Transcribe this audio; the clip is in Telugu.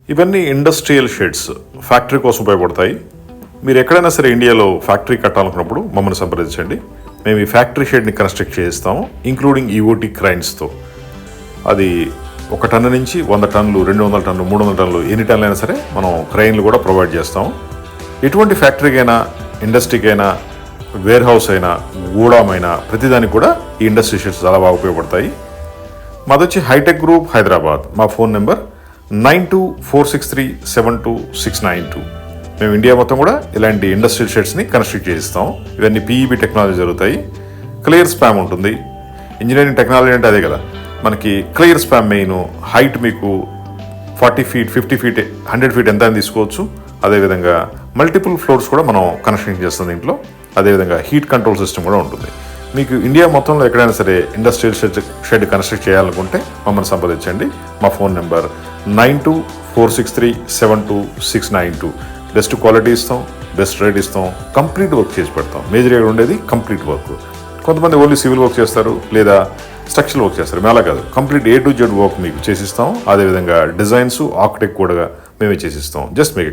ఇవన్నీ ఇండస్ట్రియల్ షెడ్స్, ఫ్యాక్టరీ కోసం ఉపయోగపడతాయి. మీరు ఎక్కడైనా సరే ఇండియాలో ఫ్యాక్టరీ కట్టాలనుకున్నప్పుడు మమ్మల్ని సంప్రదించండి. మేము ఈ ఫ్యాక్టరీ షెడ్ని కన్స్ట్రక్ట్ చేయిస్తాము, ఇంక్లూడింగ్ ఈఓటీ క్రైన్స్తో. అది 1 టన్ను నుంచి 100 టన్నులు, 200 టన్నులు, 300 టన్నులు, ఎన్ని టన్నులు అయినా సరే మనం క్రైన్లు కూడా ప్రొవైడ్ చేస్తాము. ఎటువంటి ఫ్యాక్టరీకైనా, ఇండస్ట్రీకైనా, వేర్ హౌస్ అయినా, గూడామైనా, ప్రతిదానికి కూడా ఈ ఇండస్ట్రీ షెడ్స్ చాలా బాగా ఉపయోగపడతాయి. మాదొచ్చి హైటెక్ గ్రూప్, హైదరాబాద్. మా ఫోన్ నెంబర్ 9246372692. మేము ఇండియా మొత్తం కూడా ఇలాంటి ఇండస్ట్రియల్ షెడ్స్ని కన్స్ట్రక్ట్ చేయిస్తాం. ఇవన్నీ పీఈబీ టెక్నాలజీ జరుగుతాయి. క్లియర్ స్పామ్ ఉంటుంది. ఇంజనీరింగ్ టెక్నాలజీ అంటే అదే కదా. మనకి క్లియర్ స్పామ్ మెయిన్. హైట్ మీకు 40 ఫీట్, 50 ఫీట్, 100 ఫీట్ ఎంత అని తీసుకోవచ్చు. అదేవిధంగా మల్టిపుల్ ఫ్లోర్స్ కూడా మనం కన్స్ట్రక్ట్ చేస్తాం దీంట్లో. అదేవిధంగా హీట్ కంట్రోల్ సిస్టమ్ కూడా ఉంటుంది. మీకు ఇండియా మొత్తంలో ఎక్కడైనా సరే ఇండస్ట్రియల్ షెడ్ కన్స్ట్రక్ట్ చేయాలనుకుంటే మమ్మల్ని సంప్రదించండి. మా ఫోన్ నెంబర్ 9246372692. బెస్ట్ క్వాలిటీ ఇస్తాం, బెస్ట్ రేట్ ఇస్తాం, కంప్లీట్ వర్క్ చేసి పెడతాం. మేజర్గా ఉండేది కంప్లీట్ వర్క్. కొంతమంది ఓన్లీ సివిల్ వర్క్ చేస్తారు లేదా స్ట్రక్చరల్ వర్క్ చేస్తారు. మేము అలా కాదు, complete A to Z work మీకు చేసిస్తాం. అదేవిధంగా డిజైన్స్, ఆర్కిటెక్ట్ కూడా మేమే చేసిస్తాం. జస్ట్ మీకు